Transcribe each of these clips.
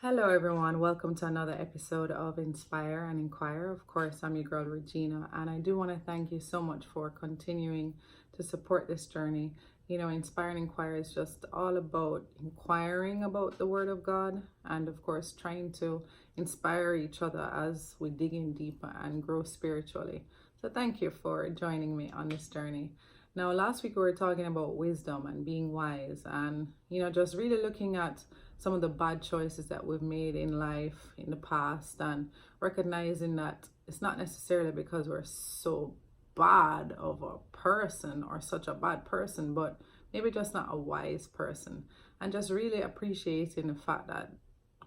Hello, everyone. Welcome to another episode of Inspire and Inquire. Of course, I'm your girl Regina, and I do want to thank you so much for continuing to support this journey. Inspire and Inquire is just all about inquiring about the Word of God and, of course, trying to inspire each other as we dig in deeper and grow spiritually. So, thank you for joining me on this journey. Now, last week we were talking about wisdom and being wise, and just really looking at some of the bad choices that we've made in life in the past and recognizing that it's not necessarily because we're so bad of a person or such a bad person, but maybe just not a wise person. And just really appreciating the fact that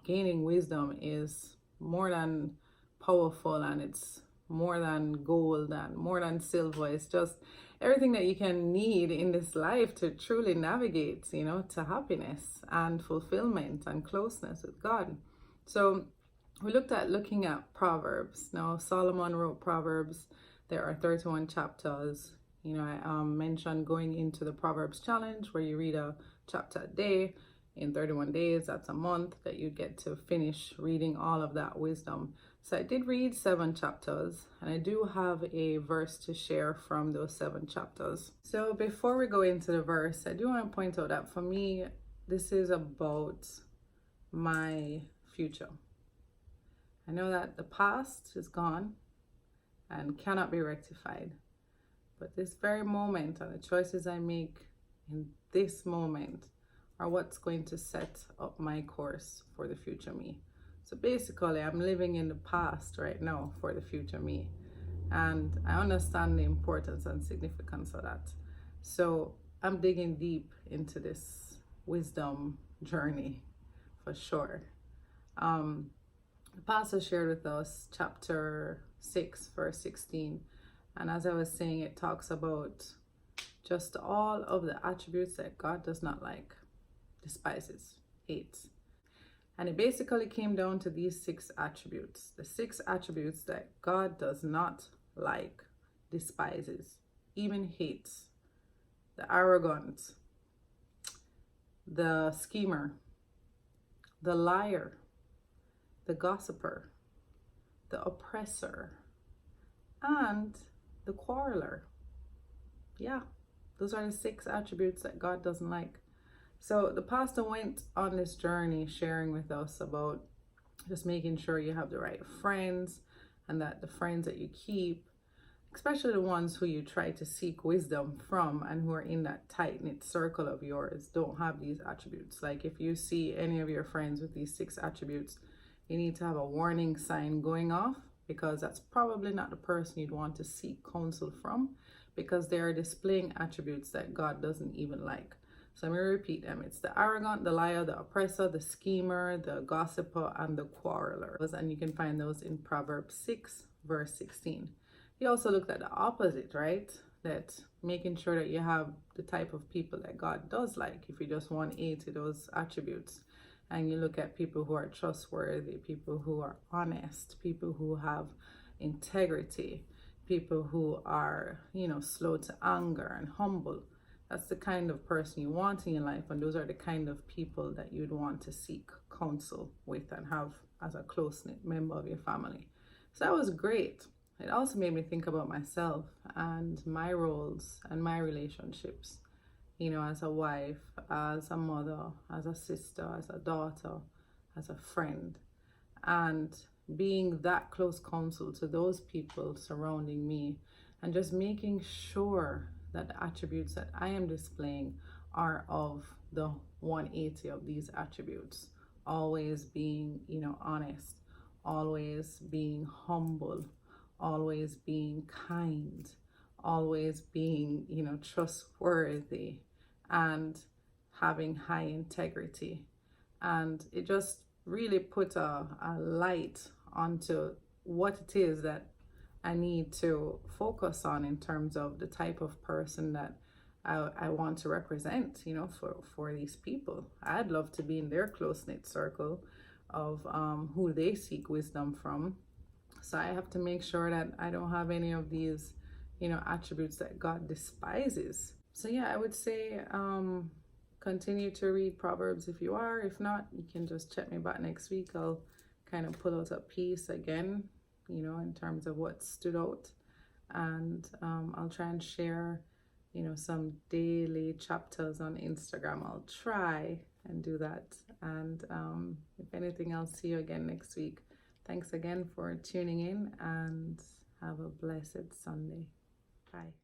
gaining wisdom is more than powerful, and it's more than gold and more than silver. It's just everything that you can need in this life to truly navigate, to happiness and fulfillment and closeness with God. So we looking at Proverbs. Now, Solomon wrote Proverbs. There are 31 chapters. I mentioned going into the Proverbs challenge where you read a chapter a day. In 31 days, that's a month that you get to finish reading all of that wisdom. So I did read 7 chapters, and I do have a verse to share from those 7 chapters. So before we go into the verse, I do want to point out that for me, this is about my future. I know that the past is gone and cannot be rectified, but this very moment and the choices I make in this moment are what's going to set up my course for the future me. So basically, I'm living in the past right now for the future me. And I understand the importance and significance of that. So I'm digging deep into this wisdom journey for sure. The pastor shared with us chapter 6, verse 16. And as I was saying, it talks about just all of the attributes that God does not like, despises, hates. And it basically came down to these 6 attributes. The 6 attributes that God does not like, despises, even hates. The arrogant, the schemer, the liar, the gossiper, the oppressor, and the quarreler. Yeah, those are the 6 attributes that God doesn't like. So the pastor went on this journey sharing with us about just making sure you have the right friends, and that the friends that you keep, especially the ones who you try to seek wisdom from and who are in that tight-knit circle of yours, don't have these attributes. Like if you see any of your friends with these 6 attributes, you need to have a warning sign going off, because that's probably not the person you'd want to seek counsel from, because they are displaying attributes that God doesn't even like. So let me repeat them. It's the arrogant, the liar, the oppressor, the schemer, the gossiper, and the quarreler. And you can find those in Proverbs 6, verse 16. He also looked at the opposite, right? That making sure that you have the type of people that God does like. If you just want to those attributes, and you look at people who are trustworthy, people who are honest, people who have integrity, people who are, slow to anger and humble. That's the kind of person you want in your life, and those are the kind of people that you'd want to seek counsel with and have as a close-knit member of your family. So that was great. It also made me think about myself and my roles and my relationships, as a wife, as a mother, as a sister, as a daughter, as a friend, and being that close counsel to those people surrounding me, and just making sure that the attributes that I am displaying are of the 180 of these attributes. Always being, honest, always being humble, always being kind, always being, trustworthy, and having high integrity. And it just really put a light onto what it is that I need to focus on in terms of the type of person that I want to represent, for these people. I'd love to be in their close-knit circle of who they seek wisdom from. So I have to make sure that I don't have any of these, attributes that God despises. So yeah, I would say continue to read Proverbs if you are. If not, you can just check me back next week. I'll kind of pull out a piece again, in terms of what stood out. And I'll try and share, some daily chapters on Instagram. I'll try and do that. And if anything, I'll see you again next week. Thanks again for tuning in, and have a blessed Sunday. Bye.